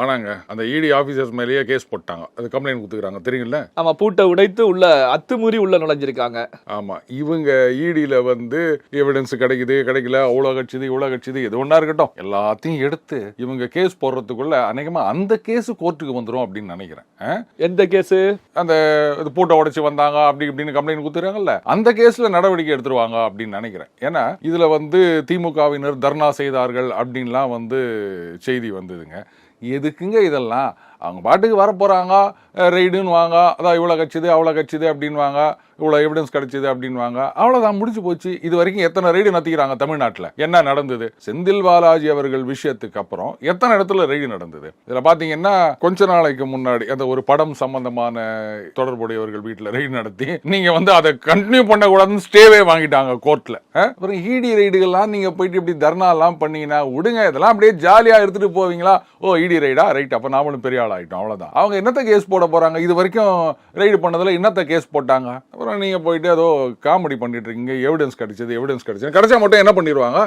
ஆனாங்க அந்த இடி ஆபீசர்ஸ் மேலேயே கேஸ் போட்டாங்க. அது கம்ப்ளைண்ட் கொடுத்துக்கிறாங்க தெரியுங்களா? ஆமா, பூட்டை உடைத்து உள்ள அத்துமீறி உள்ள நுழைஞ்சிருக்காங்க. ஆமா, இவங்க இடியில வந்து எவிடன்ஸ் கிடைக்குது கிடைக்கல, அவ்வளோ கட்சிது இவ்வளோ கட்சிது எது ஒன்றா இருக்கட்டும், எல்லாத்தையும் எடுத்து இவங்க கேஸ் போடுறதுக்குள்ள அநேகமா அந்த கேஸ் கோர்ட்டுக்கு வந்துடும் அப்படின்னு நினைக்கிறேன். எந்த கேஸ்? அந்த பூட்டை உடைச்சு வந்தாங்க அப்படி இப்படின்னு கம்ப்ளைண்ட் கொடுத்துறாங்கல்ல, அந்த கேஸ்ல நடவடிக்கை எடுத்துருவாங்க அப்படின்னு நினைக்கிறேன். ஏன்னா இதுல வந்து திமுகவினர் தர்ணா செய்தார்கள் அப்படின்லாம் வந்து செய்தி வந்ததுங்க. எதுக்குங்க இதெல்லாம்? அவங்க பாட்டுக்கு வர போகிறாங்க, ரெய்டுன்னு வாங்க, அதான் இவ்வளோ கட்சிது அவ்வளோ கட்சிது அப்படின்வாங்க, இவ்வளோ எவிடன்ஸ் கிடைச்சிது அப்படின்வாங்க, அவ்வளோதான் முடிஞ்சு போச்சு. இது வரைக்கும் எத்தனை ரெய்டு நடத்திக்கிறாங்க தமிழ்நாட்டில்? என்ன நடந்தது? செந்தில் பாலாஜி அவர்கள் விஷயத்துக்கு அப்புறம் எத்தனை இடத்துல ரெய்டு நடந்தது? இதில் பார்த்தீங்கன்னா கொஞ்ச நாளைக்கு முன்னாடி அந்த ஒரு படம் சம்பந்தமான தொடர்புடையவர்கள் வீட்டில் ரெய்டு நடத்தி நீங்கள் வந்து அதை கண்டினியூ பண்ணக்கூடாதுன்னு ஸ்டேவே வாங்கிட்டாங்க கோர்ட்டில். அப்புறம் இடி ரெய்டுகள்லாம் நீங்கள் போயிட்டு இப்படி தர்ணாலாம் பண்ணீங்கன்னா விடுங்க, இதெல்லாம் அப்படியே ஜாலியாக எடுத்துகிட்டு போவீங்களா? ஓ இடி ரெய்டா, ரைட், அப்போ நாமளும் பெரிய ஆள் ஆகிட்டோம், அவ்வளோதான். அவங்க என்னத்த கேஸ் போட போகிறாங்க? இது வரைக்கும் ரெய்டு பண்ணதில் என்னத்த கேஸ் போட்டாங்க? அப்புறம் நீங்கள் போயிட்டு ஏதோ காமெடி பண்ணிட்டு இருக்கீங்க, எவிடன்ஸ் கிடைச்சது கிடைச்சா மட்டும் என்ன பண்ணிடுவாங்க?